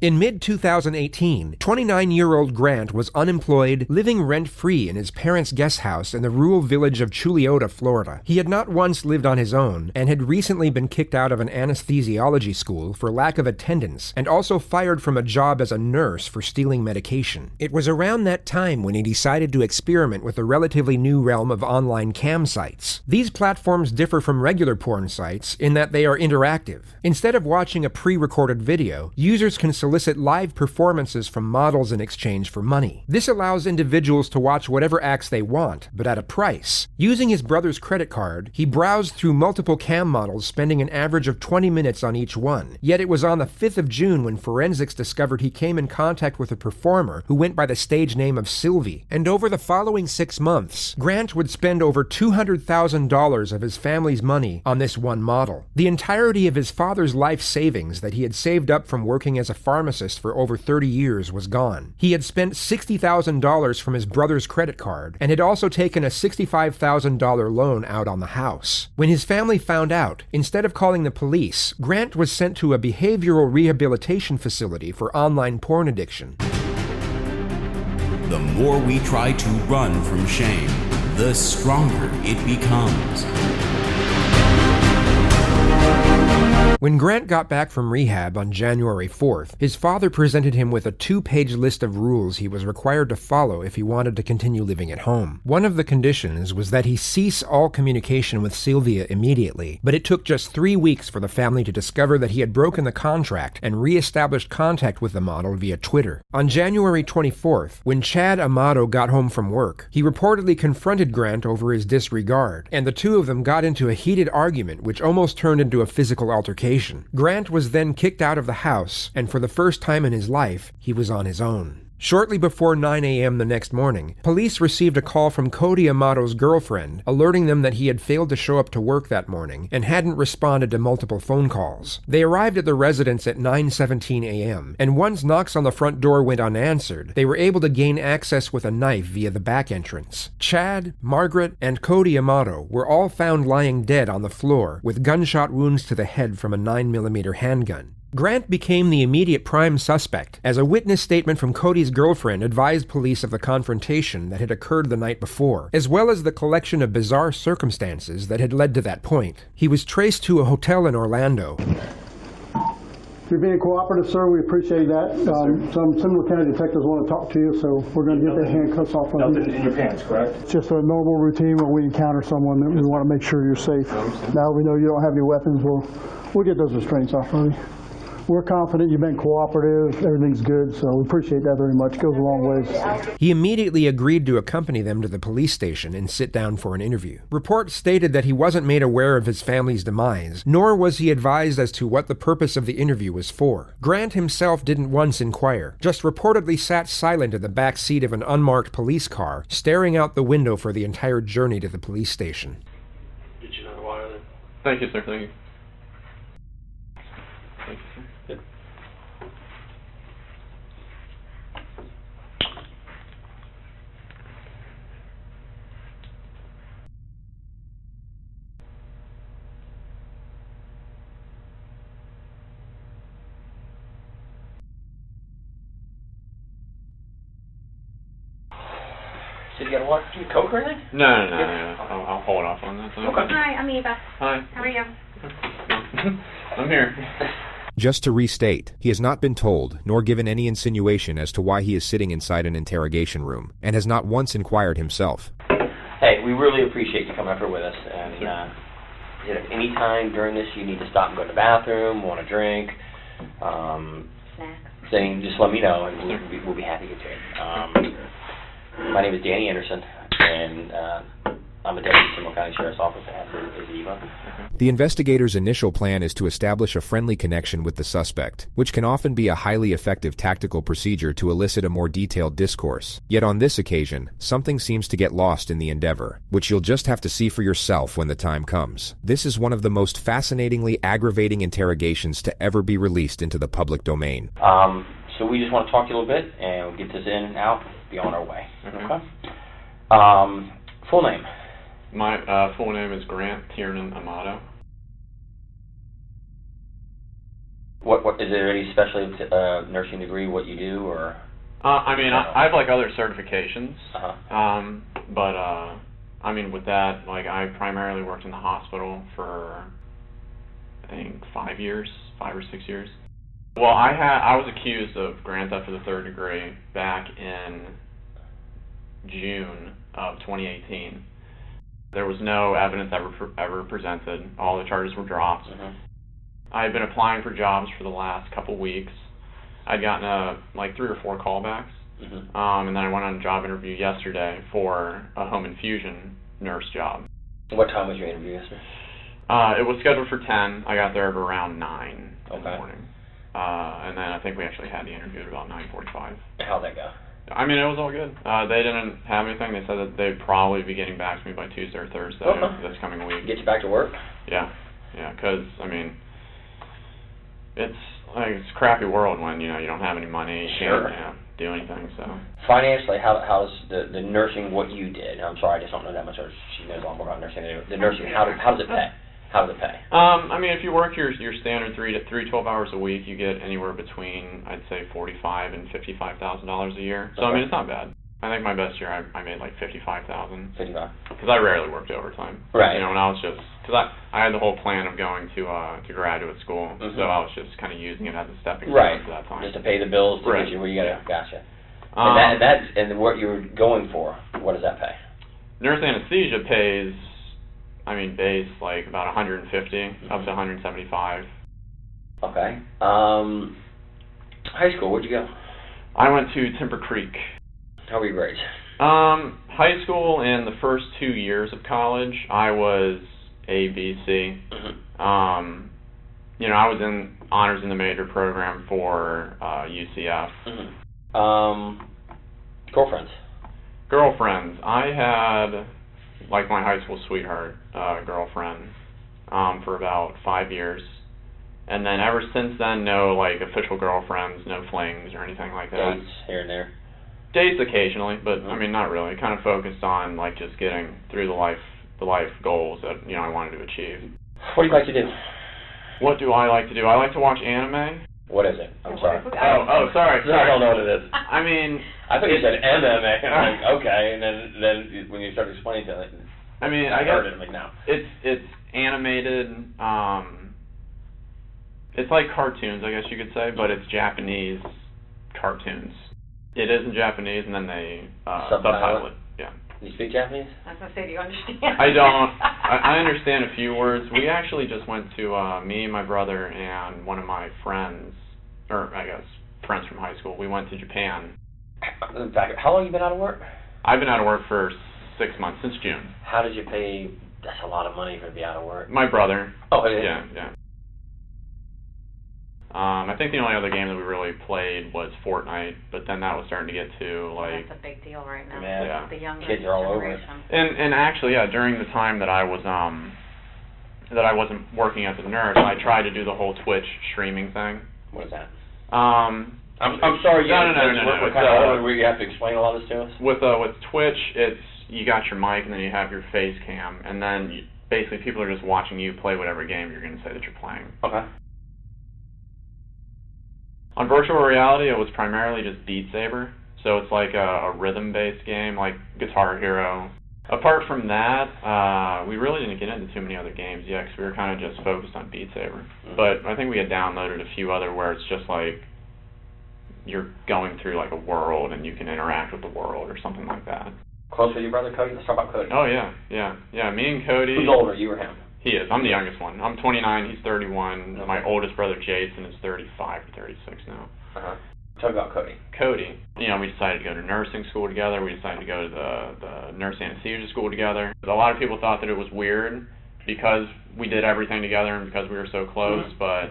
In mid-2018, 29-year-old Grant was unemployed, living rent-free in his parents' guest house in the rural village of Chuliota, Florida. He had not once lived on his own, and had recently been kicked out of an anesthesiology school for lack of attendance, and also fired from a job as a nurse for stealing medication. It was around that time when he decided to experiment with the relatively new realm of online cam sites. These platforms differ from regular porn sites in that they are interactive. Instead of watching a pre-recorded video, users can solicit live performances from models in exchange for money. This allows individuals to watch whatever acts they want, but at a price. Using his brother's credit card, he browsed through multiple cam models, spending an average of 20 minutes on each one. Yet it was on the 5th of June when forensics discovered he came in contact with a performer who went by the stage name of Sylvie. And over the following 6 months, Grant would spend over $200,000 of his family's money on this one model. The entirety of his father's life savings that he had saved up from working as a pharmacist for over 30 years was gone. He had spent $60,000 from his brother's credit card and had also taken a $65,000 loan out on the house. When his family found out, instead of calling the police, Grant was sent to a behavioral rehabilitation facility for online porn addiction. The more we try to run from shame, the stronger it becomes. When Grant got back from rehab on January 4th, his father presented him with a 2-page list of rules he was required to follow if he wanted to continue living at home. One of the conditions was that he cease all communication with Sylvia immediately, but it took just 3 weeks for the family to discover that he had broken the contract and re-established contact with the model via Twitter. On January 24th, when Chad Amato got home from work, he reportedly confronted Grant over his disregard, and the two of them got into a heated argument which almost turned into a physical altercation. Grant was then kicked out of the house, and for the first time in his life, he was on his own. Shortly before 9 a.m. the next morning, police received a call from Cody Amato's girlfriend, alerting them that he had failed to show up to work that morning and hadn't responded to multiple phone calls. They arrived at the residence at 9:17 a.m., and once knocks on the front door went unanswered, they were able to gain access with a knife via the back entrance. Chad, Margaret, and Cody Amato were all found lying dead on the floor with gunshot wounds to the head from a 9mm handgun. Grant became the immediate prime suspect, as a witness statement from Cody's girlfriend advised police of the confrontation that had occurred the night before, as well as the collection of bizarre circumstances that had led to that point. He was traced to a hotel in Orlando. You're being cooperative, sir. We appreciate that. Some Seminole County detectives want to talk to you, so we're going to get the handcuffs off of you. Nothing in your pants, correct? It's just a normal routine when we encounter someone that we want to make sure you're safe. Now we know you don't have any weapons, we'll get those restraints off of you. We're confident you've been cooperative, everything's good, so we appreciate that very much. It goes a long ways. He immediately agreed to accompany them to the police station and sit down for an interview. Reports stated that he wasn't made aware of his family's demise, nor was he advised as to what the purpose of the interview was for. Grant himself didn't once inquire, just reportedly sat silent in the back seat of an unmarked police car, staring out the window for the entire journey to the police station. Did you know the wire then? Thank you, sir. Thank you. Thank you, sir. Good. So you got to walk through coke or anything? No. I'll hold off on that. Okay. Hi, I'm Eva. Hi. How are you? I'm here. Just to restate, he has not been told, nor given any insinuation as to why he is sitting inside an interrogation room, and has not once inquired himself. Hey, we really appreciate you coming up here with us, and if any time during this you need to stop and go to the bathroom, want a drink, then just let me know, and we'll be happy to get you. My name is Danny Anderson, and I'm a deputy Seminole County Sheriff's Office, as is Eva. The investigator's initial plan is to establish a friendly connection with the suspect, which can often be a highly effective tactical procedure to elicit a more detailed discourse. Yet on this occasion, something seems to get lost in the endeavor, which you'll just have to see for yourself when the time comes. This is one of the most fascinatingly aggravating interrogations to ever be released into the public domain. So we just want to talk to you a little bit, and we'll get this in and out, be on our way. Okay? Full name? My full name is Grant Tiernan Amato. What is there any specialty nursing degree? What you do, or? I mean, I have like other certifications. But I mean, with that, like I primarily worked in the hospital for I think 5 or 6 years. Well, I was accused of grand theft of the third degree back in June of 2018. There was no evidence ever presented. All the charges were dropped. I had been applying for jobs for the last couple weeks. I'd gotten like 3 or 4 callbacks, and then I went on a job interview yesterday for a home infusion nurse job. What time was your interview yesterday? It was scheduled for 10. I got there at around 9 in the morning. And then I think we actually had the interview at about 9:45. How'd that go? I mean, it was all good. They didn't have anything. They said that they'd probably be getting back to me by Tuesday or Thursday this coming week. Get you back to work? Yeah, because, I mean, it's a crappy world when, you don't have any money, you can't do anything, so. Financially, how's the nursing what you did? I'm sorry, I just don't know that much. She knows a lot more about nursing than the nursing. How does it pay? How does it pay? I mean, if you work your standard 12 hours a week, you get anywhere between, I'd say, $45,000 and $55,000 a year. So, I mean, it's not bad. I think my best year, I made like $55,000. 55. Because I rarely worked overtime. Right. When I was because I had the whole plan of going to graduate school, so I was just kind of using it as a stepping stone for that time. Just to pay the bills to get you where you gotta. Gotcha. And what you're going for, what does that pay? Nurse anesthesia pays, I mean, base like about 150 up to 175. Okay. High school, where'd you go? I went to Timber Creek. How were your grades? High school and the first 2 years of college, I was A, B, C. I was in honors in the major program for UCF. Girlfriends. I had, like, my high school sweetheart girlfriend for about 5 years. And then ever since then, no, like, official girlfriends, no flings or anything like that. Dates here and there? Dates occasionally, but, I mean, not really. Kind of focused on, like, just getting through the life goals that, I wanted to achieve. What do you like to do? What do I like to do? I like to watch anime. What is it? I'm sorry. Sorry. I don't know what it is. I mean... I thought you said MMA. I'm like, okay, and then when you started explaining to it, I mean, I heard it, I'm like, no. It's animated, it's like cartoons, I guess you could say, but it's Japanese cartoons. It is in Japanese, and then they subtitle it. Yeah. Do you speak Japanese? I was going to say, do you understand? I don't. I understand a few words. We actually just went to, me, my brother, and one of my friends, or I guess friends from high school, we went to Japan. In fact, how long have you been out of work? I've been out of work for 6 months, since June. How did you pay? That's a lot of money for to be out of work. My brother. Oh, it is? Yeah. I think the only other game that we really played was Fortnite, but then that was starting to get to, like... That's a big deal right now. Yeah. The younger kids are all over it. And actually, during the time that I was, that I wasn't working as a nurse, I tried to do the whole Twitch streaming thing. What is that? I'm sorry. No. We're kind of older where you have to explain a lot of this to us. With Twitch, it's you got your mic and then you have your face cam, and then basically people are just watching you play whatever game you're going to say that you're playing. Okay. On virtual reality, it was primarily just Beat Saber, so it's like a rhythm-based game, like Guitar Hero. Apart from that, we really didn't get into too many other games yet, because we were kind of just focused on Beat Saber. But I think we had downloaded a few other where it's just like you're going through like a world and you can interact with the world or something like that. Close with your brother Cody? Let's talk about Cody. Oh, yeah. Me and Cody... Who's older, you or him? He is. I'm the youngest one. I'm 29, he's 31. Okay. My oldest brother, Jason, is 35 or 36 now. Talk about Cody. Cody. We decided to go to nursing school together. We decided to go to the nurse anesthesia school together. A lot of people thought that it was weird because we did everything together and because we were so close, but...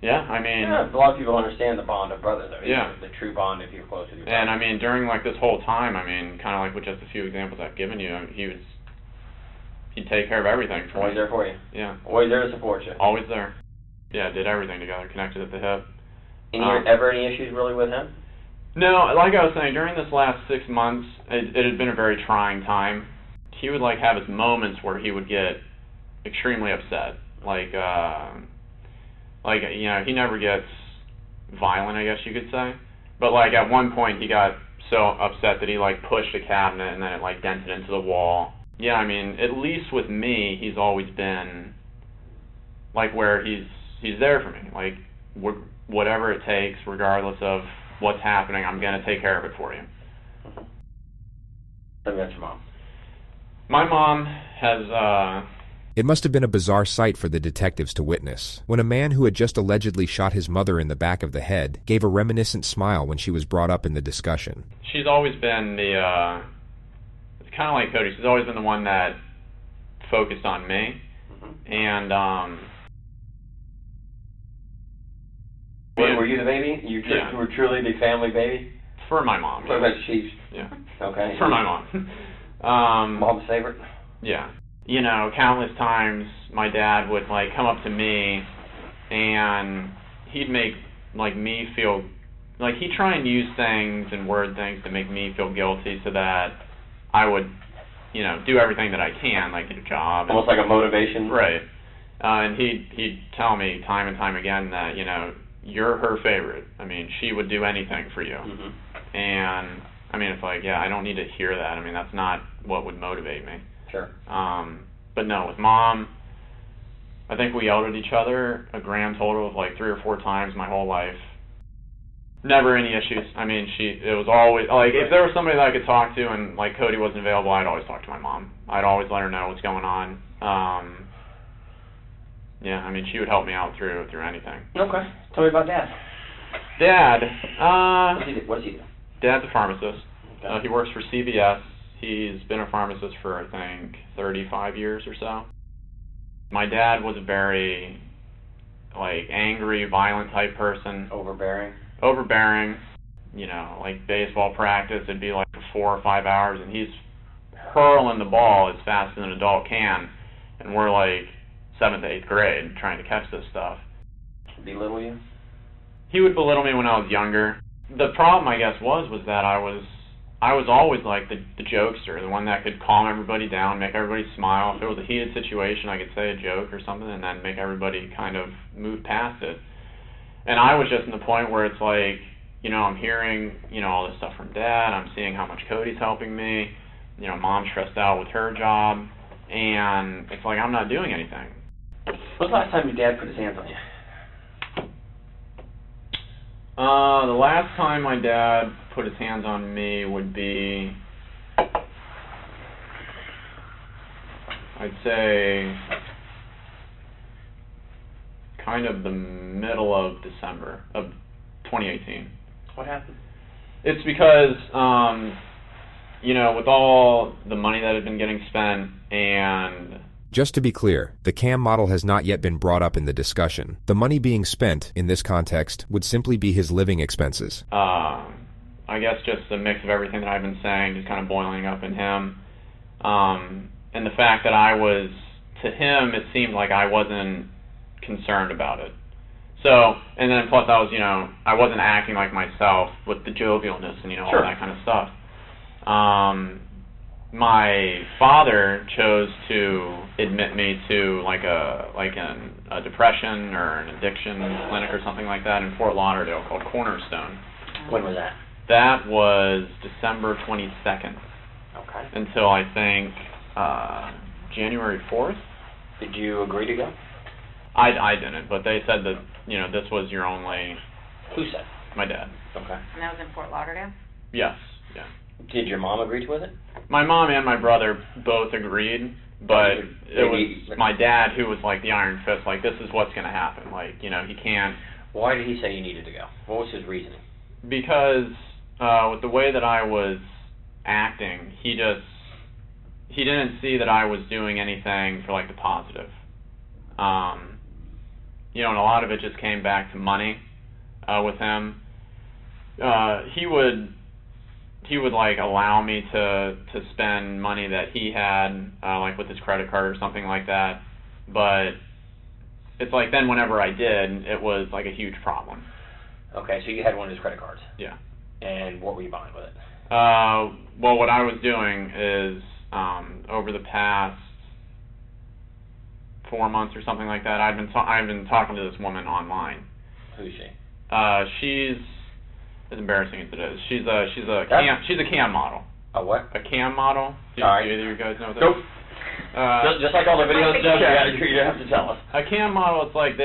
Yeah, I mean... Yeah, a lot of people understand the bond of brothers, though. Yeah. The true bond if you're close with your brother. And, I mean, during, like, this whole time, I mean, kind of like with just a few examples I've given you, he'd take care of everything for me. Always there for you. Yeah. Always there to support you. Always there. Yeah, did everything together, connected at the hip. And ever any issues really with him? No, like I was saying, during this last 6 months, it had been a very trying time. He would, like, have his moments where he would get extremely upset. Like, Like, you know, he never gets violent, I guess you could say. But, like, at one point he got so upset that he, like, pushed a cabinet and then it, like, dented into the wall. Yeah, I mean, at least with me, he's always been, like, where he's there for me. Like, whatever it takes, regardless of what's happening, I'm going to take care of it for you. Tell me about your mom. My mom has, It must have been a bizarre sight for the detectives to witness, when a man who had just allegedly shot his mother in the back of the head gave a reminiscent smile when she was brought up in the discussion. She's always been the, it's kind of like Cody, she's always been the one that focused on me, and, Were you the baby? You were truly the family baby? For my mom. What about Chiefs? Yeah. Okay. For my mom. Mom's favorite? Yeah. You know, countless times my dad would, like, come up to me and he'd make, like, me feel, like, he'd try and use things and word things to make me feel guilty so that I would, you know, do everything that I can, like get a job. Almost like a motivation? Right. And he'd tell me time and time again that, you know, you're her favorite. I mean, she would do anything for you. And, I mean, it's like, yeah, I don't need to hear that. I mean, that's not what would motivate me. Sure. But no, with Mom, I think we yelled at each other a grand total of like 3 or 4 times my whole life. Never any issues. I mean, it was always, like, if there was somebody that I could talk to and, like, Cody wasn't available, I'd always talk to my mom. I'd always let her know what's going on. Yeah, I mean, she would help me out through anything. Okay. Tell me about Dad. Dad, What does he do? Dad's a pharmacist. Okay. He works for CVS. He's been a pharmacist for, I think, 35 years or so. My dad was a very, like, angry, violent type person. Overbearing. You know, like baseball practice, it'd be like 4 or 5 hours, and he's hurling the ball as fast as an adult can, and we're like 7th to 8th grade trying to catch this stuff. Belittle you? He would belittle me when I was younger. The problem, I guess, was that I was always like the jokester, the one that could calm everybody down, make everybody smile. If it was a heated situation, I could say a joke or something and then make everybody kind of move past it. And I was just in the point where it's like, you know, I'm hearing, you know, all this stuff from Dad. I'm seeing how much Cody's helping me. You know, Mom's stressed out with her job. And it's like I'm not doing anything. When's the last time your dad put his hands on you? The last time my dad put his hands on me would be, I'd say, kind of the middle of December of 2018. What happened? It's because, you know, with all the money that had been getting spent and... Just to be clear, the CAM model has not yet been brought up in the discussion. The money being spent, in this context, would simply be his living expenses. I guess just the mix of everything that I've been saying, just kind of boiling up in him. And the fact that I was, to him, it seemed like I wasn't concerned about it. So, and then plus I was, you know, I wasn't acting like myself with the jovialness and, you know, all that kind of stuff. My father chose to admit me to like a depression or an addiction clinic or something like that in Fort Lauderdale called Cornerstone. When was that? That was December 22nd. Okay. Until I think January 4th. Did you agree to go? I didn't, but they said that, you know, this was your only... Who said? My dad. Okay. And that was in Fort Lauderdale? Yes, yeah. Did your mom agree with it? My mom and my brother both agreed, but it was my dad who was like the iron fist, like, this is what's going to happen. Like, you know, he can't... Why did he say you needed to go? What was his reasoning? Because with the way that I was acting, he didn't see that I was doing anything for, like, the positive. You know, and a lot of it just came back to money with him. He would like allow me to spend money that he had, like with his credit card or something like that. But it's like then whenever I did, it was like a huge problem. Okay, so you had one of his credit cards. Yeah. And what were you buying with it? Well, what I was doing is over the past 4 months or something like that, I've been talking to this woman online. Who's she? She's as embarrassing as it is. She's a cam model. A what? A cam model. Do All right. either of you guys know what that Nope. is? Just like all the videos, you have to tell us. A cam model, it's like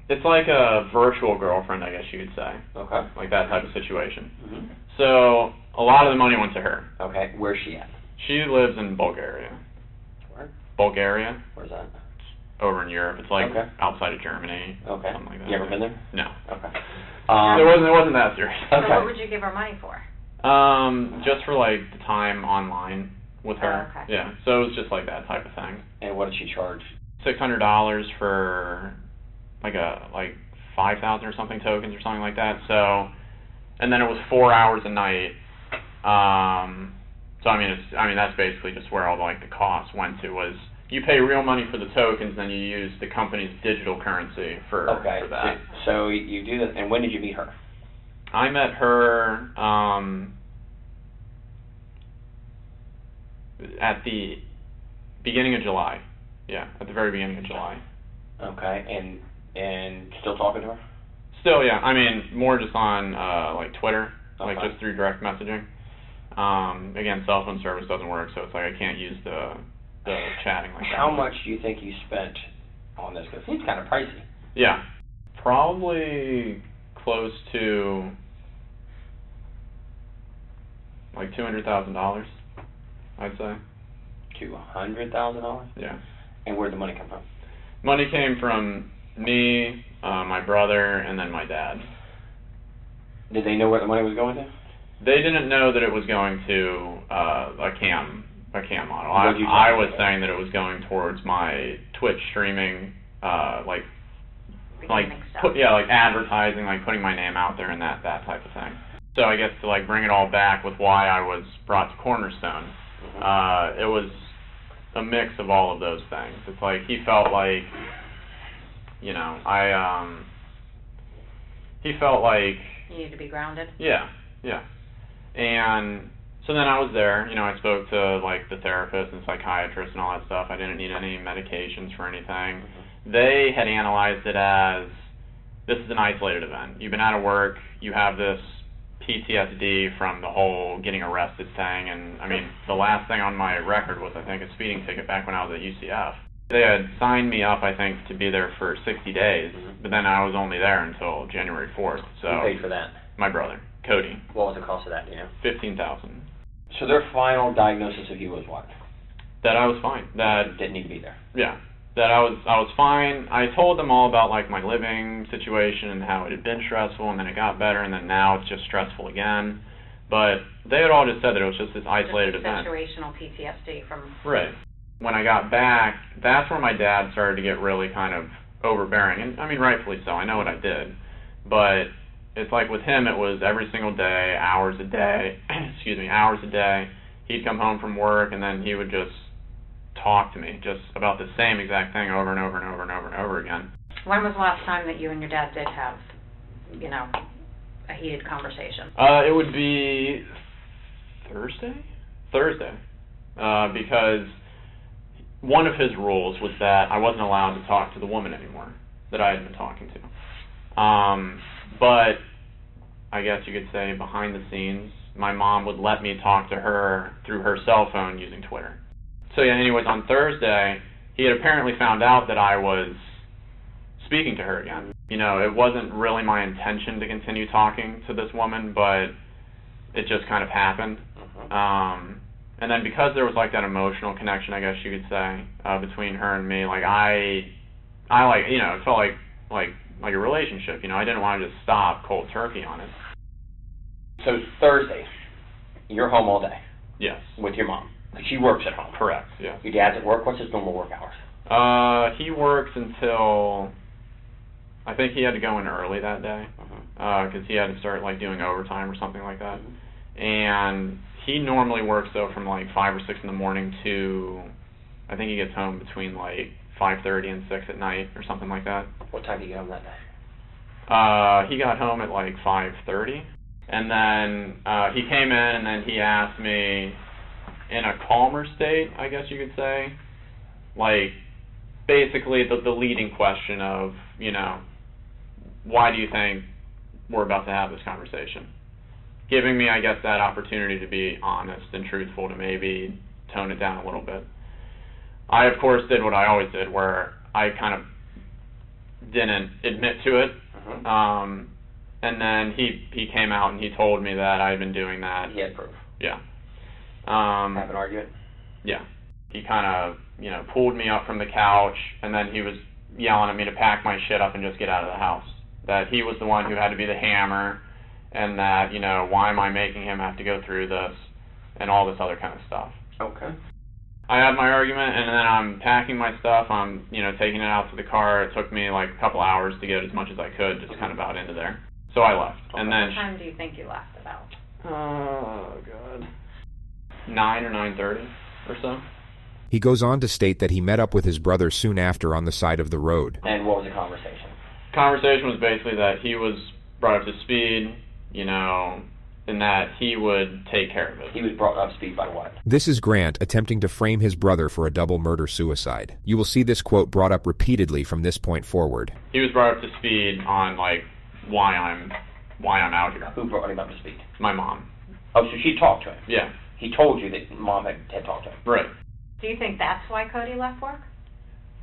it's like a virtual girlfriend, I guess you could say. Okay. Like that type of situation. Mm-hmm. So a lot of the money went to her. Okay. Where's she at? She lives in Bulgaria. Where? Bulgaria, Where's that? over in Europe. It's like Okay. outside of Germany. Okay. Something like that. You ever been there? No. Okay. It wasn't that serious. So Okay. what would you give her money for? Just for like the time online with her. Oh, okay. Yeah. So it was just like that type of thing. And what did she charge? $600 for like 5,000 or something tokens or something like that. So, and then it was 4 hours a night. So I mean that's basically just where all like the costs went to, was you pay real money for the tokens, then you use the company's digital currency for that. So you do that. And when did you meet her? I met her at the beginning of July. Yeah, at the very beginning of July. Okay. And still talking to her? Still, yeah. I mean, more just on like Twitter, like Okay. just through direct messaging. Again, cell phone service doesn't work, so it's like I can't use the chatting like that. How much do you think you spent on this? Because it seems kind of pricey. Yeah, probably close to like $200,000, I'd say. $200,000? Yeah. And where'd the money come from? Money came from me, my brother, and then my dad. Did they know where the money was going to? They didn't know that it was going to a cam model. What did you I tell was them? saying that it was going towards my Twitch streaming, like Beginning stuff. like advertising, like putting my name out there and that type of thing. So I guess to like bring it all back with why I was brought to Cornerstone, it was a mix of all of those things. It's like he felt like, you know, he felt like You need to be grounded. yeah. And so then I was there, you know, I spoke to like the therapist and psychiatrist and all that stuff. I didn't need any medications for anything. They had analyzed it as, this is an isolated event. You've been out of work, you have this PTSD from the whole getting arrested thing, and I mean, the last thing on my record was, I think, a speeding ticket back when I was at UCF. They had signed me up, I think, to be there for 60 days, but then I was only there until January 4th. So Who paid for that? my brother, Cody. What was the cost of that, do you know? $15,000. So their final diagnosis of you was what? That I was fine. That Didn't need to be there. yeah. That I was fine. I told them all about like my living situation and how it had been stressful, and then it got better, and then now it's just stressful again. But they had all just said that it was just this isolated Just event. situational PTSD from. Right. When I got back, that's where my dad started to get really kind of overbearing, and I mean rightfully so. I know what I did, but it's like with him, it was every single day, hours a day. Hours a day. He'd come home from work, and then he would just talk to me just about the same exact thing over and over and over and over and over again. When was the last time that you and your dad did have, you know, a heated conversation? It would be Thursday, because one of his rules was that I wasn't allowed to talk to the woman anymore that I had been talking to. But I guess you could say behind the scenes, my mom would let me talk to her through her cell phone using Twitter. So yeah, anyways, on Thursday, he had apparently found out that I was speaking to her again. You know, it wasn't really my intention to continue talking to this woman, but it just kind of happened. And then because there was like that emotional connection, I guess you could say, between her and me, like I like, you know, it felt like a relationship. You know, I didn't want to just stop cold turkey on it. So Thursday, you're home all day Yes. with your mom. Like she works at home. Correct. Yes. Your dad's at work. What's his normal work hours? He works until, I think he had to go in early that day, because he had to start like doing overtime or something like that. And he normally works though from like 5 or 6 in the morning to, I think he gets home between like 5:30 and 6 at night or something like that. What time did you get home that day? He got home at like 5:30, and then he came in and then he asked me, in a calmer state, I guess you could say, Like, basically the leading question of, you know, why do you think we're about to have this conversation? Giving me, I guess, that opportunity to be honest and truthful, to maybe tone it down a little bit. I, of course, did what I always did, where I kind of didn't admit to it. And then he came out and he told me that I had been doing that. He had proof. Yeah. Have an argument? Yeah. He kind of, you know, pulled me up from the couch, and then he was yelling at me to pack my shit up and just get out of the house. That he was the one who had to be the hammer, and that, you know, why am I making him have to go through this, and all this other kind of stuff. Okay. I had my argument, and then I'm packing my stuff. I'm, you know, taking it out to the car. It took me like a couple hours to get as much as I could, just kind of out into there. So I left. Okay. And then. What time do you think you left about? Oh, God. 9 or 9:30 or so. He goes on to state that he met up with his brother soon after on the side of the road. And what was the conversation? Conversation was basically that he was brought up to speed, you know, and that he would take care of it. He was brought up to speed by what? This is Grant attempting to frame his brother for a double murder-suicide. You will see this quote brought up repeatedly from this point forward. He was brought up to speed on, like, why I'm out here. Who brought him up to speed? My mom. Oh, so she talked to him? Yeah. He told you that Mom had talked to him? Right. Do you think that's why Cody left work?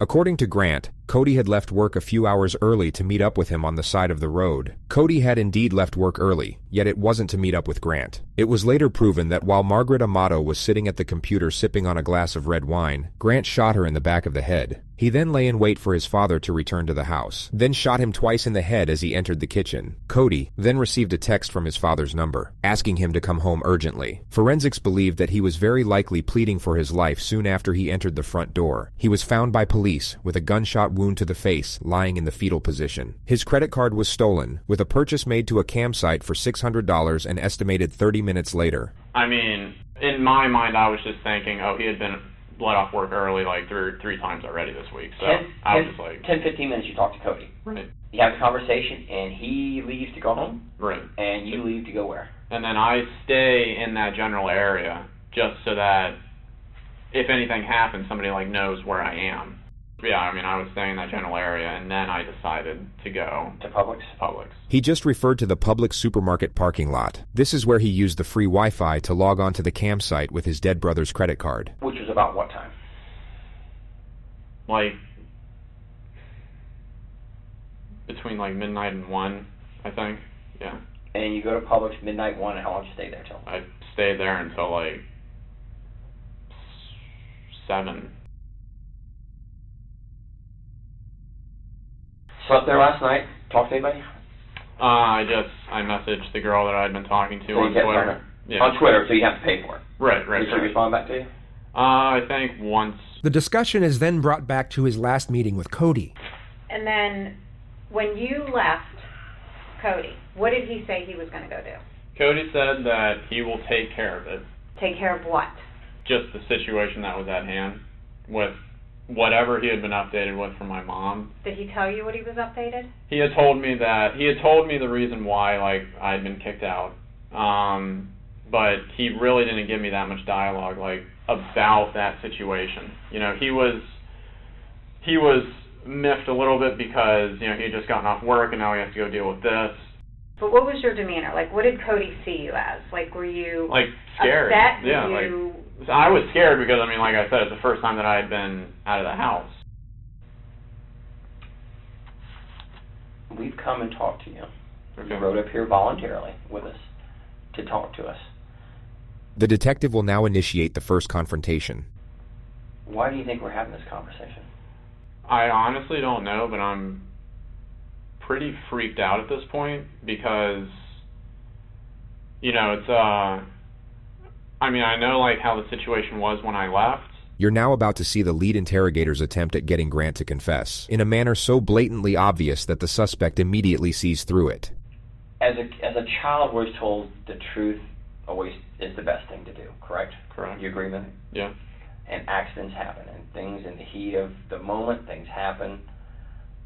According to Grant, Cody had left work a few hours early to meet up with him on the side of the road. Cody had indeed left work early, yet it wasn't to meet up with Grant. It was later proven that while Margaret Amato was sitting at the computer sipping on a glass of red wine, Grant shot her in the back of the head. He then lay in wait for his father to return to the house, then shot him twice in the head as he entered the kitchen. Cody then received a text from his father's number, asking him to come home urgently. Forensics believed that he was very likely pleading for his life soon after he entered the front door. He was found by police with a gunshot wound to the face, lying in the fetal position. His credit card was stolen, with a purchase made to a campsite for $600 and estimated 30 minutes later. I mean, in my mind, I was just thinking, oh, he had been let off work early like three times already this week. So I was just like... 10, 15 minutes you talk to Cody. Right. You have the conversation, and he leaves to go home. Right. And you leave to go where? And then I stay in that general area just so that if anything happens, somebody like knows where I am. Yeah, I mean, I was staying in that general area, and then I decided to go to Publix. He just referred to the Publix supermarket parking lot. This is where he used the free Wi-Fi to log on to the campsite with his dead brother's credit card. Which was about what time? Like, between like midnight and 1, I think. Yeah. And you go to Publix midnight 1, and how long did you stay there till? I stayed there until like 7. Slept there last night? Talked to anybody? I messaged the girl that I'd been talking to on Twitter. Yeah. On Twitter, so you have to pay for it. Right. Did she respond back to you? I think once. The discussion is then brought back to his last meeting with Cody. And then, when you left Cody, what did he say he was going to go do? Cody said that he will take care of it. Take care of what? Just the situation that was at hand with whatever he had been updated with from my mom. Did he tell you what he was updated? He had told me the reason why, like, I had been kicked out. But he really didn't give me that much dialogue, like, about that situation. You know, he was miffed a little bit because, you know, he had just gotten off work and now he has to go deal with this. But what was your demeanor? Like, what did Cody see you as? Like, were you like scared? Upset? Yeah, like I was scared because, I mean, like I said, it's the first time that I had been out of the house. We've come and talked to you. Okay. You rode up here voluntarily with us to talk to us. The detective will now initiate the first confrontation. Why do you think we're having this conversation? I honestly don't know, but I'm pretty freaked out at this point because, you know, it's, I mean, I know, like, how the situation was when I left. You're now about to see the lead interrogator's attempt at getting Grant to confess, in a manner so blatantly obvious that the suspect immediately sees through it. As a child, we're told the truth always is the best thing to do, correct? Correct. You agree with me? Yeah. And accidents happen, and things in the heat of the moment, things happen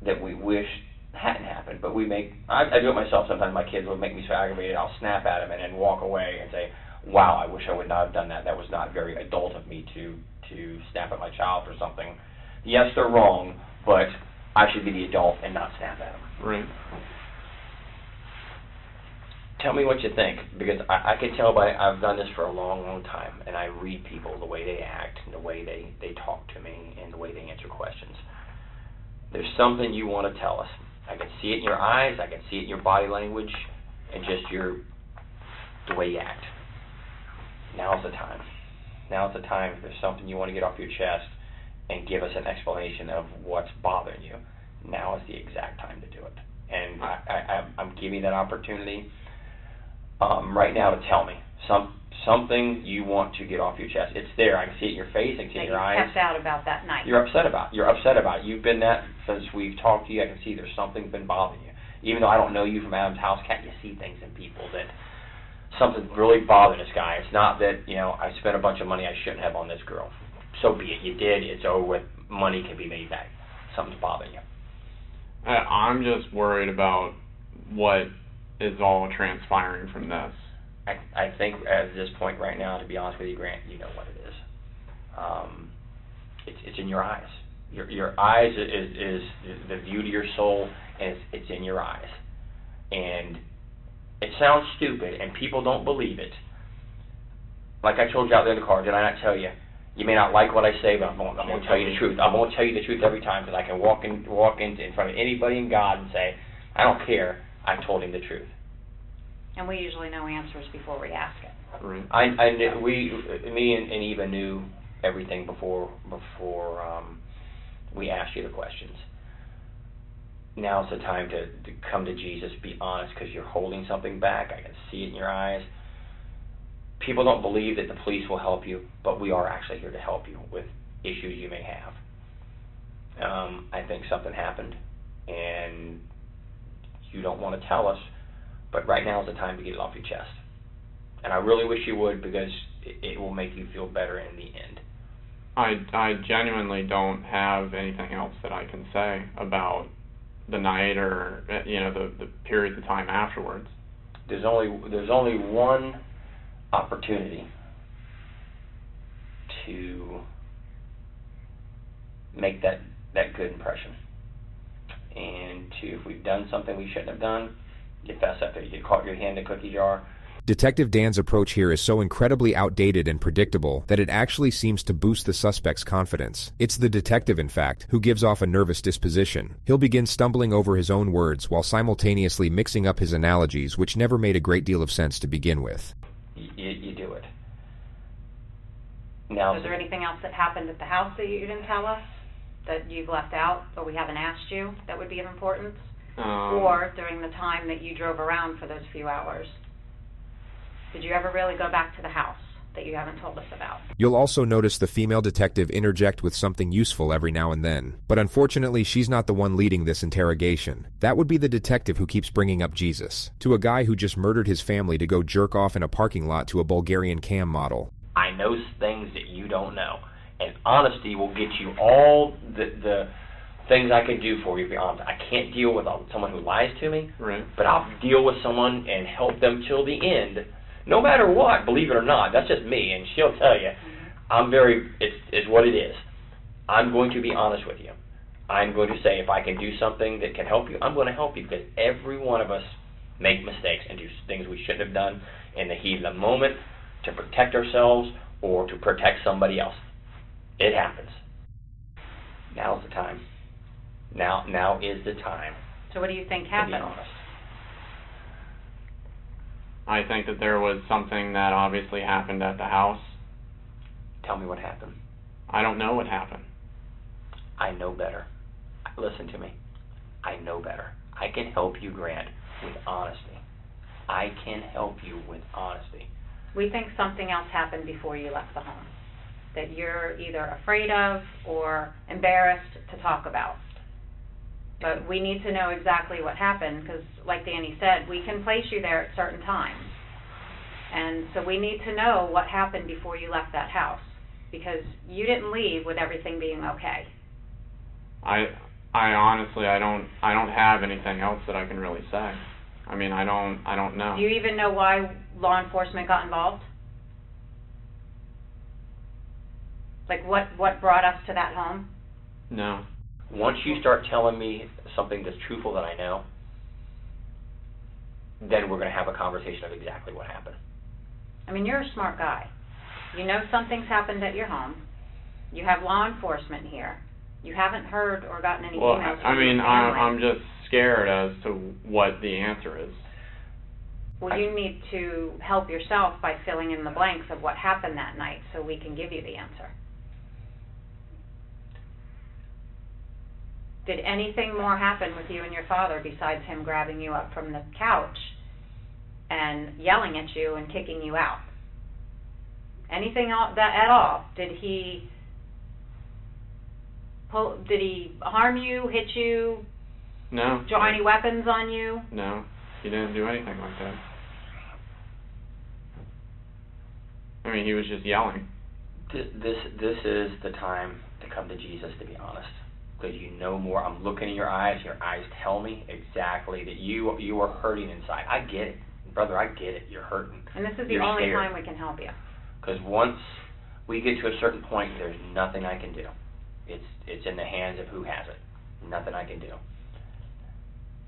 that we wish hadn't happened, but I do it myself sometimes. My kids will make me so aggravated, I'll snap at them and then walk away and say, wow, I wish I would not have done that. That was not very adult of me to snap at my child for something Yes, they're wrong, but I should be the adult and not snap at them. Right. Tell me what you think, because I can tell I've done this for a long, long time, and I read people, the way they act, and the way they talk to me, and the way they answer questions. There's something you want to tell us. I can see it in your eyes, I can see it in your body language, and just the way you act. Now's the time. Now's the time. If there's something you want to get off your chest and give us an explanation of what's bothering you, now is the exact time to do it. And I'm giving you that opportunity right now to tell me something you want to get off your chest. It's there. I can see it in your face. I can see it in your eyes. You kept out about that night. You're upset about it. You've been that since we've talked to you. I can see there's something been bothering you. Even though I don't know you from Adam's house, can't you see things in people that something's really bothering this guy? It's not that, I spent a bunch of money I shouldn't have on this girl. So be it. You did. It's over with. Money can be made back. Something's bothering you. I'm just worried about what is all transpiring from this. I think at this point right now, to be honest with you, Grant, you know what it is. It's in your eyes. Your eyes is the view to your soul, and it's in your eyes. And it sounds stupid, and people don't believe it. Like I told you out there in the car, did I not tell you? You may not like what I say, but I'm going to tell you the truth. I'm going to tell you the truth every time, because I can walk in front of anybody in God and say, I don't care, I told him the truth. And we usually know answers before we ask it. Right. Me and Eva knew everything before we asked you the questions. Now's the time to come to Jesus, be honest, because you're holding something back. I can see it in your eyes. People don't believe that the police will help you, but we are actually here to help you with issues you may have. I think something happened, and you don't want to tell us, but right now is the time to get it off your chest. And I really wish you would, because it will make you feel better in the end. I genuinely don't have anything else that I can say about the night or the periods of time afterwards. There's only one opportunity to make that good impression, and if we've done something we shouldn't have done, you fess up there. You caught your hand in a cookie jar. Detective Dan's approach here is so incredibly outdated and predictable that it actually seems to boost the suspect's confidence. It's the detective, in fact, who gives off a nervous disposition. He'll begin stumbling over his own words while simultaneously mixing up his analogies, which never made a great deal of sense to begin with. You do it. Now, is there anything else that happened at the house that you didn't tell us, that you've left out, or we haven't asked you, that would be of importance? Or during the time that you drove around for those few hours? Did you ever really go back to the house that you haven't told us about? You'll also notice the female detective interject with something useful every now and then. But unfortunately, she's not the one leading this interrogation. That would be the detective who keeps bringing up Jesus, to a guy who just murdered his family to go jerk off in a parking lot to a Bulgarian cam model. I know things that you don't know. And honesty will get you all the things I can do for you, to be honest. I can't deal with someone who lies to me, right, but I'll deal with someone and help them till the end. No matter what, believe it or not, that's just me, and she'll tell you, it's what it is. I'm going to be honest with you. I'm going to say, if I can do something that can help you, I'm going to help you, because every one of us make mistakes and do things we shouldn't have done in the heat of the moment to protect ourselves or to protect somebody else. It happens. Now's the time. Now is the time. So what do you think To happened? be honest. I think that there was something that obviously happened at the house. Tell me what happened. I don't know what happened. I know better. Listen to me. I know better. I can help you, Grant, with honesty. I can help you with honesty. We think something else happened before you left the home, that you're either afraid of or embarrassed to talk about. But we need to know exactly what happened, because like Danny said, we can place you there at certain times. And so we need to know what happened before you left that house, because you didn't leave with everything being okay. I honestly, I don't have anything else that I can really say. I mean, I don't know. Do you even know why law enforcement got involved? Like what brought us to that home? No. Once you start telling me something that's truthful that I know, then we're going to have a conversation of exactly what happened. I mean, you're a smart guy. You know something's happened at your home. You have law enforcement here. You haven't heard or gotten any emails from your family. I'm just scared as to what the answer is. Well, you need to help yourself by filling in the blanks of what happened that night so we can give you the answer. Did anything more happen with you and your father besides him grabbing you up from the couch and yelling at you and kicking you out? Anything at all? Did he harm you, hit you? No. Draw any weapons on you? No, he didn't do anything like that. I mean, he was just yelling. This is the time to come to Jesus, to be honest, because you know more. I'm looking in your eyes tell me exactly that you are hurting inside. I get it, brother, I get it. You're hurting. And this is the only time we can help you. Because once we get to a certain point, there's nothing I can do. It's in the hands of who has it. Nothing I can do.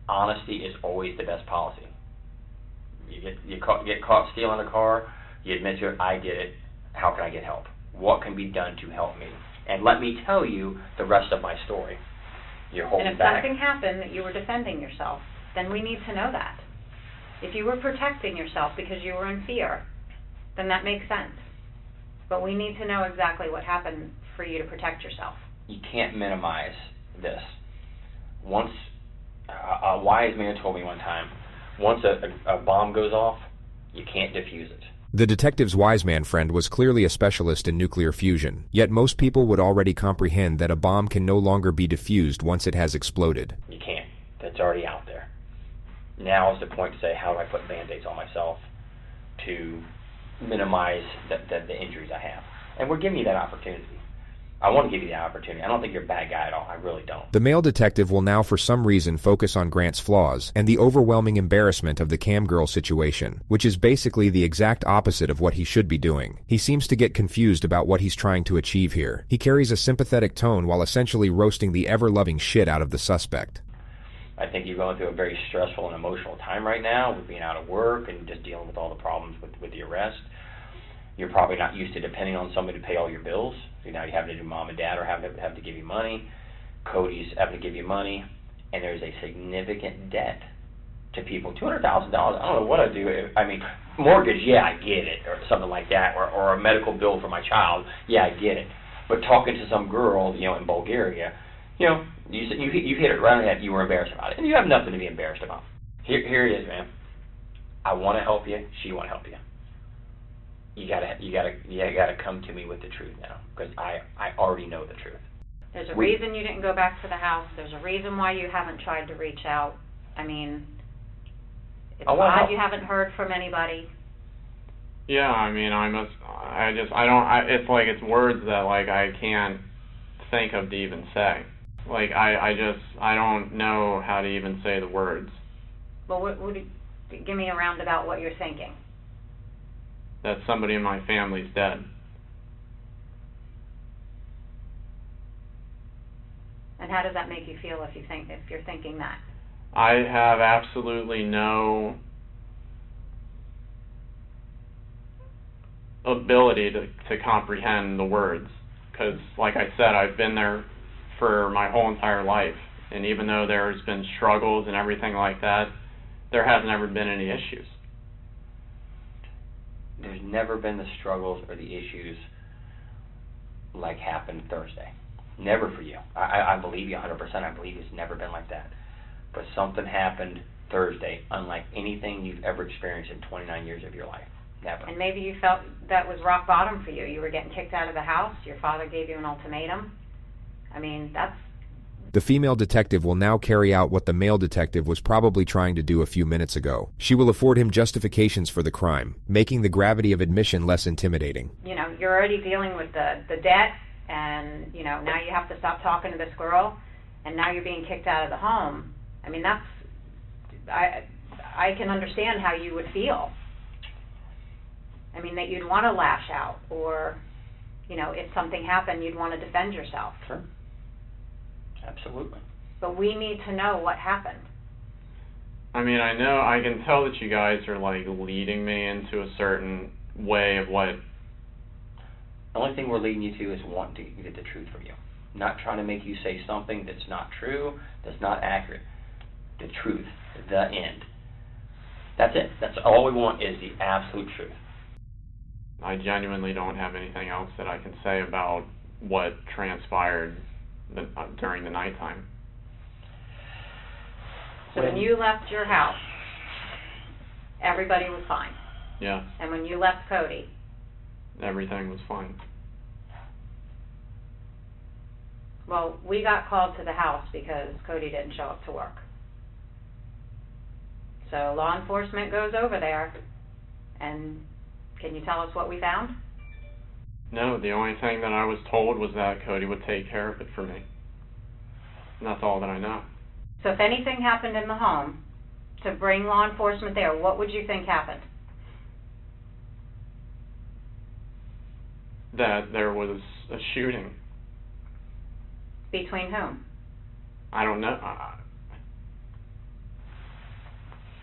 Honesty is always the best policy. You get caught stealing a car, you admit to it, I get it, how can I get help? What can be done to help me? And let me tell you the rest of my story. You're holding back. And if something happened that you were defending yourself, then we need to know that. If you were protecting yourself because you were in fear, then that makes sense. But we need to know exactly what happened for you to protect yourself. You can't minimize this. Once, a wise man told me one time, once a bomb goes off, you can't defuse it. The detective's wise man friend was clearly a specialist in nuclear fusion, yet most people would already comprehend that a bomb can no longer be defused once it has exploded. You can't. That's already out there. Now is the point to say, how do I put Band-Aids on myself to minimize the injuries I have? And we're giving you that opportunity. I want to give you that opportunity. I don't think you're a bad guy at all. I really don't. The male detective will now for some reason focus on Grant's flaws and the overwhelming embarrassment of the cam girl situation, which is basically the exact opposite of what he should be doing. He seems to get confused about what he's trying to achieve here. He carries a sympathetic tone while essentially roasting the ever-loving shit out of the suspect. I think you're going through a very stressful and emotional time right now with being out of work and just dealing with all the problems with the arrest. You're probably not used to depending on somebody to pay all your bills. So now you have to do mom and dad or have to give you money. Cody's having to give you money. And there's a significant debt to people. $200,000, I don't know what I'd do. I mean, mortgage, yeah, I get it, or something like that, or a medical bill for my child, yeah, I get it. But talking to some girl, in Bulgaria, you hit it right on the head. You were embarrassed about it, and you have nothing to be embarrassed about. Here it is, man. I want to help you. She want to help you. You gotta come to me with the truth now, because I already know the truth. There's a reason you didn't go back to the house. There's a reason why you haven't tried to reach out. I mean, it's odd you haven't heard from anybody. Yeah, I mean, it's like it's words that, like, I can't think of to even say. Like, I don't know how to even say the words. Well, give me a roundabout what you're thinking. That somebody in my family's dead. And how does that make you feel if you're thinking that? I have absolutely no ability to comprehend the words, because, like I said, I've been there for my whole entire life, and even though there's been struggles and everything like that, there has never been any issues. There's never been the struggles or the issues like happened Thursday. Never for you. I believe you 100%. I believe it's never been like that. But something happened Thursday unlike anything you've ever experienced in 29 years of your life. Never. And maybe you felt that was rock bottom for you. You were getting kicked out of the house. Your father gave you an ultimatum. I mean, that's... The female detective will now carry out what the male detective was probably trying to do a few minutes ago. She will afford him justifications for the crime, making the gravity of admission less intimidating. You're already dealing with the debt, and, now you have to stop talking to this girl, and now you're being kicked out of the home. I mean, I can understand how you would feel. I mean, that you'd want to lash out, or, if something happened, you'd want to defend yourself. Sure. Absolutely. But we need to know what happened. I mean, I can tell that you guys are like leading me into a certain way of what. The only thing we're leading you to is wanting to get the truth from you. Not trying to make you say something that's not true, that's not accurate. The truth, the end. That's it. That's all we want is the absolute truth. I genuinely don't have anything else that I can say about what transpired during the nighttime. So when you left your house, everybody was fine. Yeah. And when you left Cody, everything was fine. Well, we got called to the house because Cody didn't show up to work. So law enforcement goes over there, and can you tell us what we found? No, the only thing that I was told was that Cody would take care of it for me. And that's all that I know. So if anything happened in the home, to bring law enforcement there, what would you think happened? That there was a shooting. Between whom? I don't know.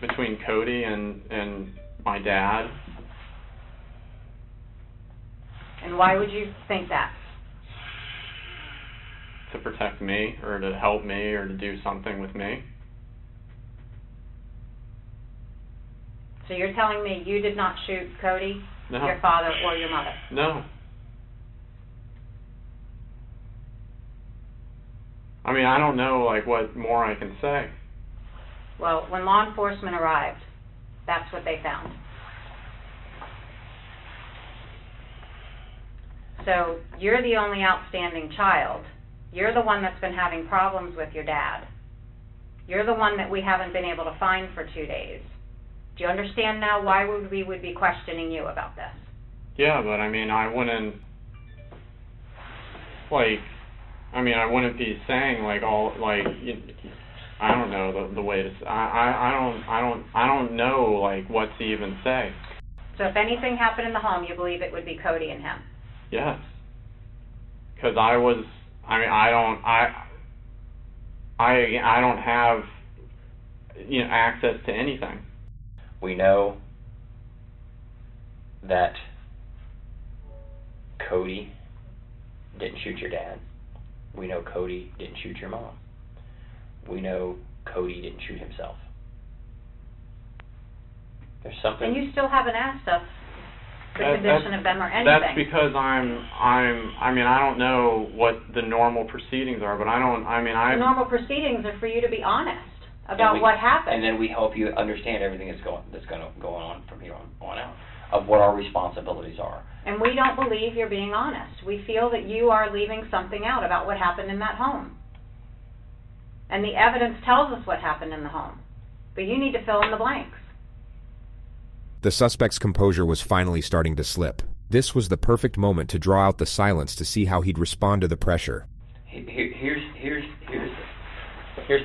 Between Cody and my dad. And why would you think that? To protect me, or to help me, or to do something with me. So you're telling me you did not shoot Cody, No. your father, or your mother? No. I mean, I don't know, like, what more I can say. Well, when law enforcement arrived, that's what they found. So you're the only outstanding child. You're the one that's been having problems with your dad. You're the one that we haven't been able to find for 2 days. Do you understand now why we would be questioning you about this? Yeah, but I mean, I wouldn't, like, I wouldn't be saying like all like, I don't know the way to. I don't know like what to even say. So if anything happened in the home, you believe it would be Cody and him? Yes. Because I don't have access to anything. We know that Cody didn't shoot your dad. We know Cody didn't shoot your mom. We know Cody didn't shoot himself. There's something. And you still haven't asked us the condition of them or anything. That's because I don't know what the normal proceedings are, but The normal proceedings are for you to be honest about what happened. And then we help you understand everything that's going to go on from here on out, of what our responsibilities are. And we don't believe you're being honest. We feel that you are leaving something out about what happened in that home. And the evidence tells us what happened in the home. But you need to fill in the blanks. The suspect's composure was finally starting to slip. This was the perfect moment to draw out the silence to see how he'd respond to the pressure. Here's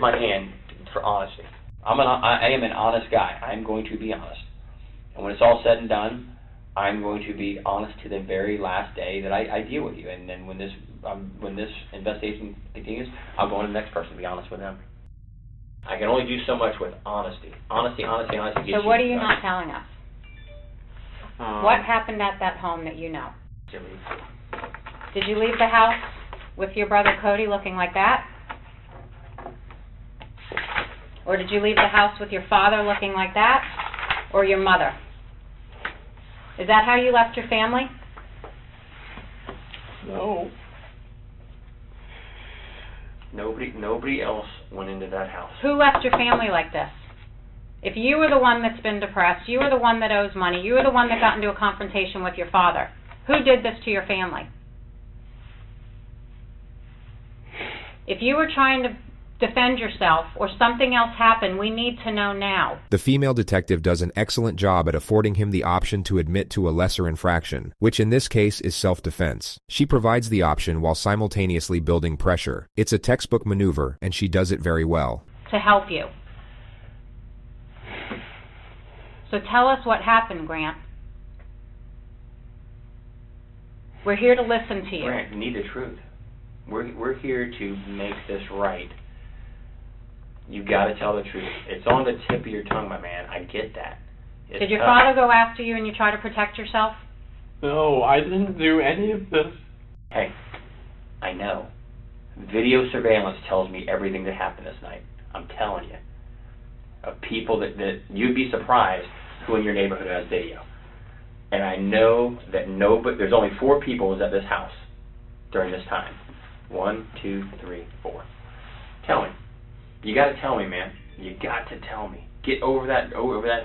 my hand for honesty. I am an honest guy. I'm going to be honest. And when it's all said and done, I'm going to be honest to the very last day that I deal with you. And then when this investigation continues, I'll go on to the next person and be honest with them. I can only do so much with honesty. Honesty. So what are you not telling us? What happened at that home that you know? Did you leave the house with your brother Cody looking like that? Or did you leave the house with your father looking like that? Or your mother? Is that how you left your family? No. Nobody else went into that house. Who left your family like this? If you were the one that's been depressed, you were the one that owes money, you were the one that got into a confrontation with your father, who did this to your family? If you were trying to defend yourself or something else happened, we need to know now. The female detective does an excellent job at affording him the option to admit to a lesser infraction, which in this case is self-defense. She provides the option while simultaneously building pressure. It's a textbook maneuver, and she does it very well. To help you. So tell us what happened, Grant. We're here to listen to you. Grant, you need the truth. We're here to make this right. You got to tell the truth. It's on the tip of your tongue, my man. I get that. It's Did your tough. father go after you and you try to protect yourself? No, I didn't do any of this. Hey, I know. Video surveillance tells me everything that happened this night. I'm telling you. Of people that you'd be surprised who in your neighborhood has video. And I know that there's only 4 people at this house during this time. 1, 2, 3, 4. Tell me. You got to tell me, man. You got to tell me. Get over that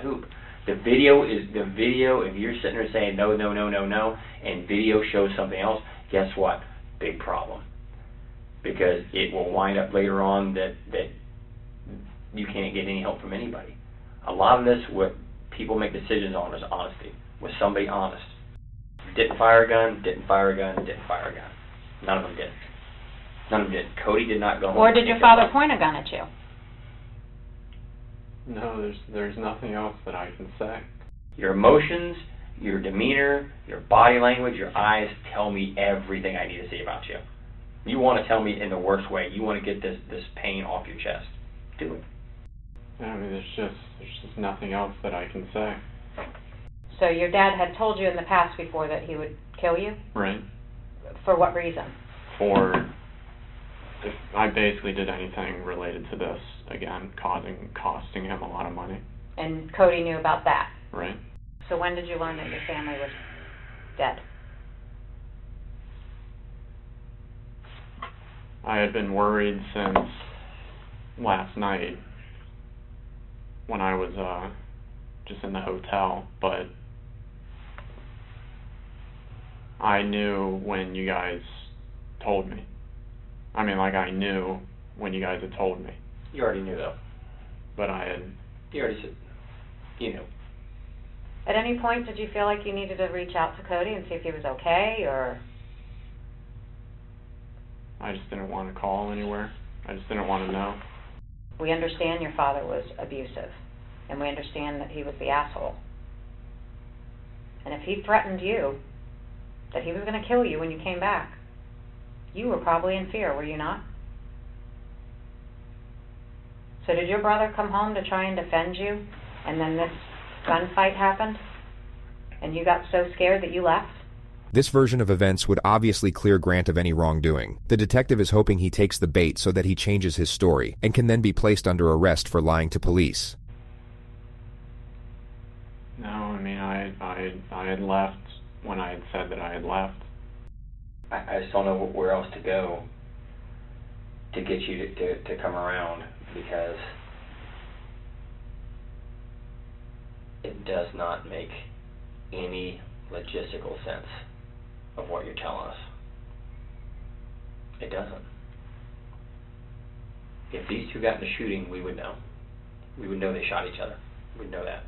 hoop. The video, if you're sitting there saying no, no, no, no, no, and video shows something else, guess what? Big problem. Because it will wind up later on that you can't get any help from anybody. A lot of this, what people make decisions on, is honesty. Was somebody honest? Didn't fire a gun, didn't fire a gun, didn't fire a gun. None of them did. None of them did. Cody did not go home. Or did your father point a gun at you? No, there's nothing else that I can say. Your emotions, your demeanor, your body language, your eyes tell me everything I need to see about you. You want to tell me in the worst way. You want to get this pain off your chest. Do it. I mean, there's just nothing else that I can say. So your dad had told you in the past before that he would kill you? Right. For what reason? For if I basically did anything related to this, again, costing him a lot of money. And Cody knew about that? Right. So when did you learn that your family was dead? I had been worried since last night when I was just in the hotel, but I knew when you guys told me. I mean, like, I knew when you guys had told me. You already knew, though. But I had... You already said, you knew. At any point, did you feel like you needed to reach out to Cody and see if he was okay, or...? I just didn't want to call anywhere. I just didn't want to know. We understand your father was abusive, and we understand that he was the asshole. And if he threatened you, that he was going to kill you when you came back, you were probably in fear, were you not? So did your brother come home to try and defend you, and then this gunfight happened, and you got so scared that you left? This version of events would obviously clear Grant of any wrongdoing. The detective is hoping he takes the bait so that he changes his story, and can then be placed under arrest for lying to police. No, I mean, I had left when I had said that I had left. I just don't know where else to go to get you to come around, because it does not make any logistical sense of what you're telling us. It doesn't. If these two got in a shooting, we would know. We would know they shot each other. We'd know that.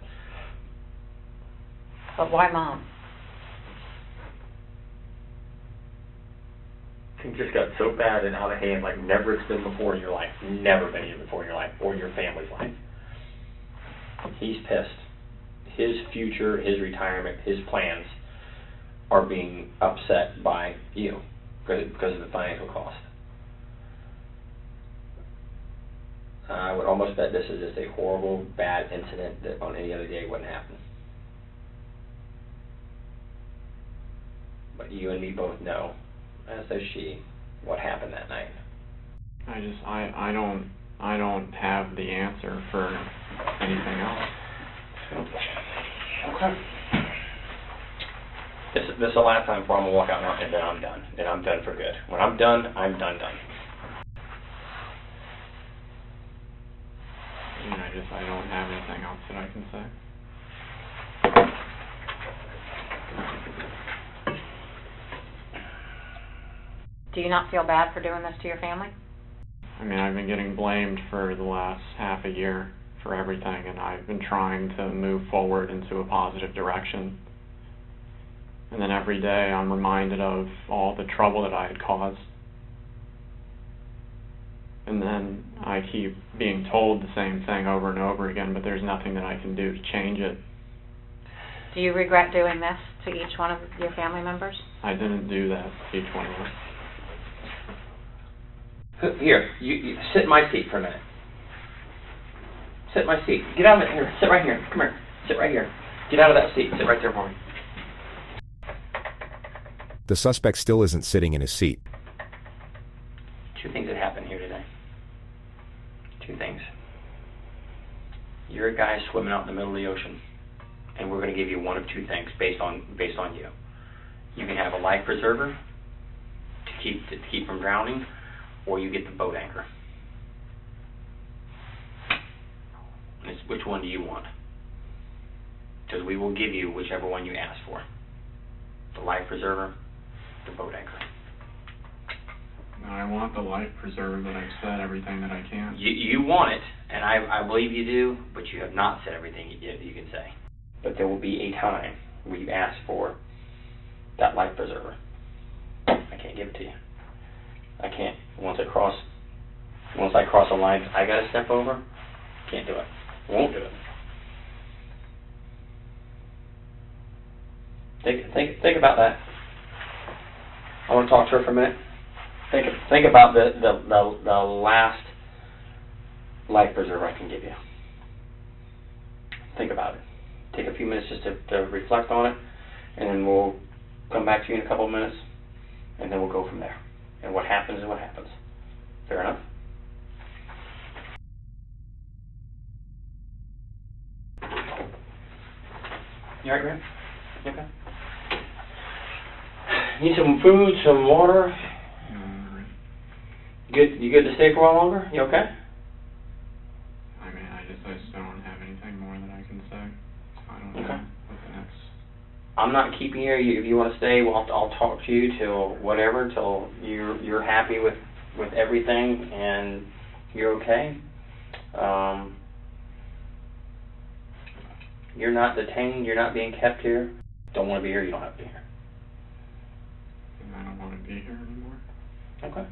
But why Mom? Things just got so bad and out of hand, like never it's been before in your life. Never been here before in your life, or your family's life. He's pissed. His future, his retirement, his plans are being upset by you because of the financial cost. I would almost bet this is just a horrible, bad incident that on any other day wouldn't happen. But you and me both know, as does she, what happened that night. I don't have the answer for anything else. Okay. This is the last time before I'm gonna walk out now, and then I'm done. Then I'm done for good. When I'm done, I'm done. I don't have anything else that I can say. Do you not feel bad for doing this to your family? I mean, I've been getting blamed for the last half a year for everything, and I've been trying to move forward into a positive direction. And then every day I'm reminded of all the trouble that I had caused. And then I keep being told the same thing over and over again, but there's nothing that I can do to change it. Do you regret doing this to each one of your family members? I didn't do that to each one of them. Here, you sit in my seat for a minute. Sit in my seat. Get out of it. Here, sit right here. Come here. Sit right here. Get out of that seat. Sit right there for me. The suspect still isn't sitting in his seat. Two things that happened here today. Two things. You're a guy swimming out in the middle of the ocean, and we're going to give you one of two things based on you. You can have a life preserver to keep from drowning, or you get the boat anchor. And it's, which one do you want? Because we will give you whichever one you ask for. The life preserver, the boat anchor. No, I want the life preserver, but I've said everything that I can. You want it, and I believe you do, but you have not said everything you can say. But there will be a time where you ask for that life preserver. I can't give it to you. I can't. Once I cross a line I gotta step over, can't do it. Won't do it. Think about that. I want to talk to her for a minute. Think about the last life preserver I can give you. Think about it. Take a few minutes just to reflect on it, and then we'll come back to you in a couple of minutes, and then we'll go from there. And what happens is what happens. Fair enough? You alright, Graham? You okay? Need some food, some water? You good to stay for a while longer? You okay? I mean, I just don't have anything more that I can say. I don't know what the next... I'm not keeping you. If you want to stay, well, I'll talk to you till whatever, till you're happy with everything and you're okay. You're not detained. You're not being kept here. Don't want to be here. You don't have to be here. And I don't want to be here anymore. Okay.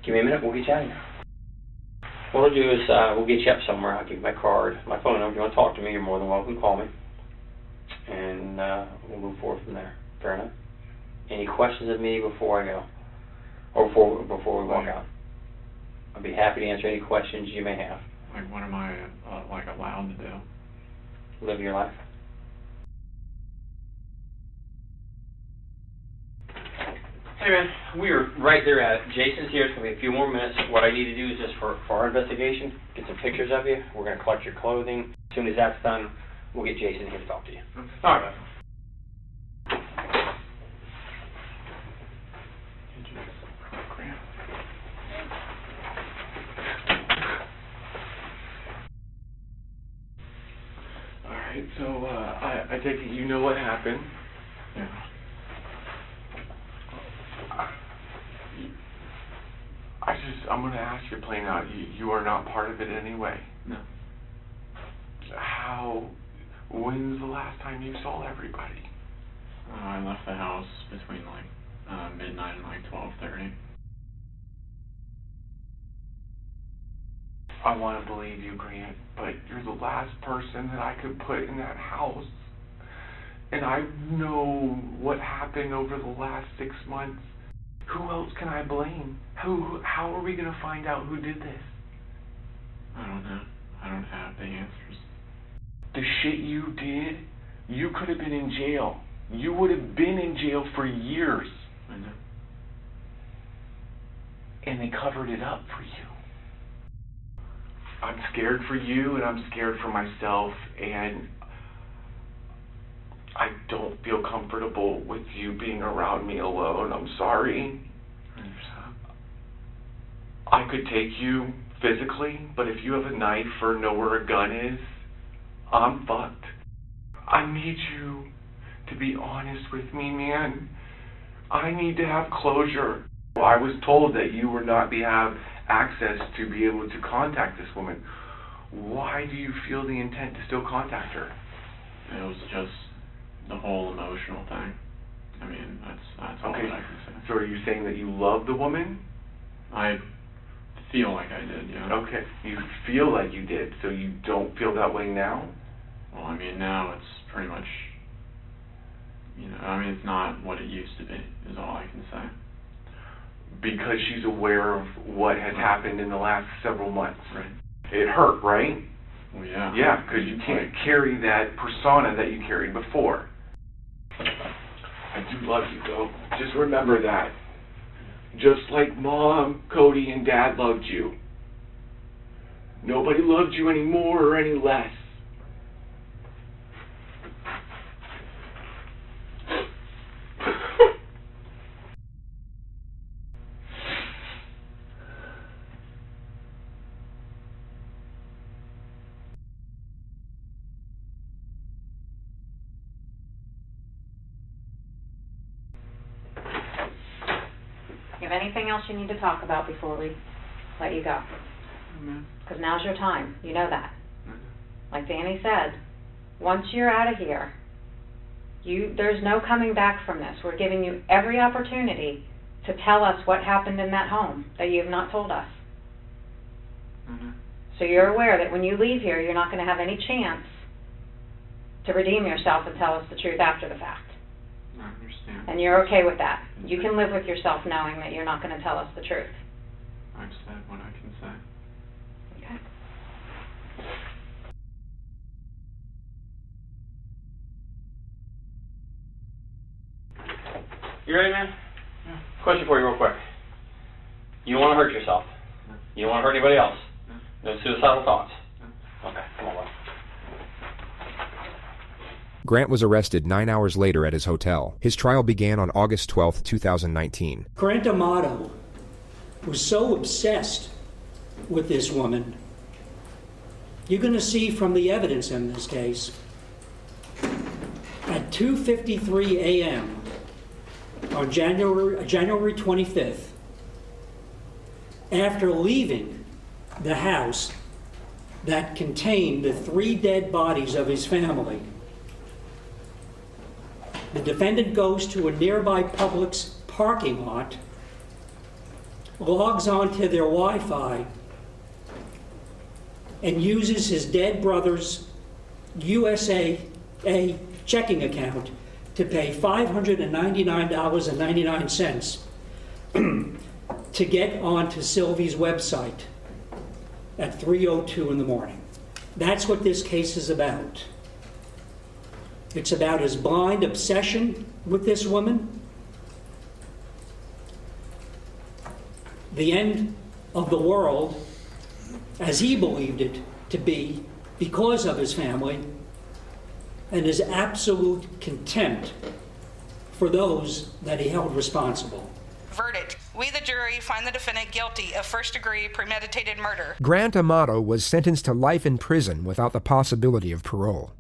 Give me a minute. We'll get you out of here. What we'll do is we'll get you up somewhere. I'll give you my card, my phone number. If you want to talk to me, you're more than welcome to call me. And we'll move forward from there. Fair enough? Any questions of me before I go? Or before we walk out? I'd be happy to answer any questions you may have. Like, what am I, allowed to do? Live your life. Hey man, we're right there at it. Jason's here. It's going to be a few more minutes. What I need to do is just for our investigation, get some pictures of you. We're going to collect your clothing. As soon as that's done, we'll get Jason here to talk to you. All right. Alright, so I take it you know what happened. Yeah. I'm going to ask you plain out. You are not part of it anyway. No. When's the last time you saw everybody? I left the house between midnight and 12:30. I want to believe you, Grant, but you're the last person that I could put in that house. And I know what happened over the last 6 months. Who else can I blame? How are we going to find out who did this? I don't know. I don't have the answers. The shit you did, you could have been in jail. You would have been in jail for years. I know. And they covered it up for you. I'm scared for you, and I'm scared for myself, and I don't feel comfortable with you being around me alone. I'm sorry. I could take you physically, but if you have a knife or know where a gun is, I'm fucked. I need you to be honest with me, man. I need to have closure. I was told that you would not have access to be able to contact this woman. Why do you feel the intent to still contact her? It was just the whole emotional thing. I mean, that's all Okay, that I can say. so are you saying that you love the woman? I feel like I did, yeah. Okay, you feel like you did, so you don't feel that way now? Well, I mean, now it's pretty much, it's not what it used to be, is all I can say. because she's aware of what has happened in the last several months. Right. It hurt, right? Well, yeah. Yeah, because you can't carry that persona that you carried before. I do love you, though. Just remember that. Just like Mom, Cody, and Dad loved you. Nobody loved you any more or any less. You have anything else you need to talk about before we let you go? Because now's your time. You know that. Like Danny said, once you're out of here, there's no coming back from this. We're giving you every opportunity to tell us what happened in that home that you have not told us. So you're aware that when you leave here, you're not going to have any chance to redeem yourself and tell us the truth after the fact. I understand. And you're okay with that. You can live with yourself knowing that you're not going to tell us the truth. I've said what I can say. Okay. You ready, man? Yeah. Question for you real quick. You don't want to hurt yourself. No. You don't want to hurt anybody else. No. No suicidal thoughts. No. Okay, come on, bud. Grant was arrested 9 hours later at his hotel. His trial began on August 12, 2019. Grant Amato was so obsessed with this woman. You're going to see from the evidence in this case, at 2:53 a.m. on January 25th, after leaving the house that contained the 3 dead bodies of his family, the defendant goes to a nearby Publix parking lot, logs onto their Wi-Fi, and uses his dead brother's USA checking account to pay $599.99 to get onto Sylvie's website at 3:02 in the morning. That's what this case is about. It's about his blind obsession with this woman, the end of the world as he believed it to be because of his family, and his absolute contempt for those that he held responsible. Verdict. We, the jury, find the defendant guilty of first-degree premeditated murder. Grant Amato was sentenced to life in prison without the possibility of parole.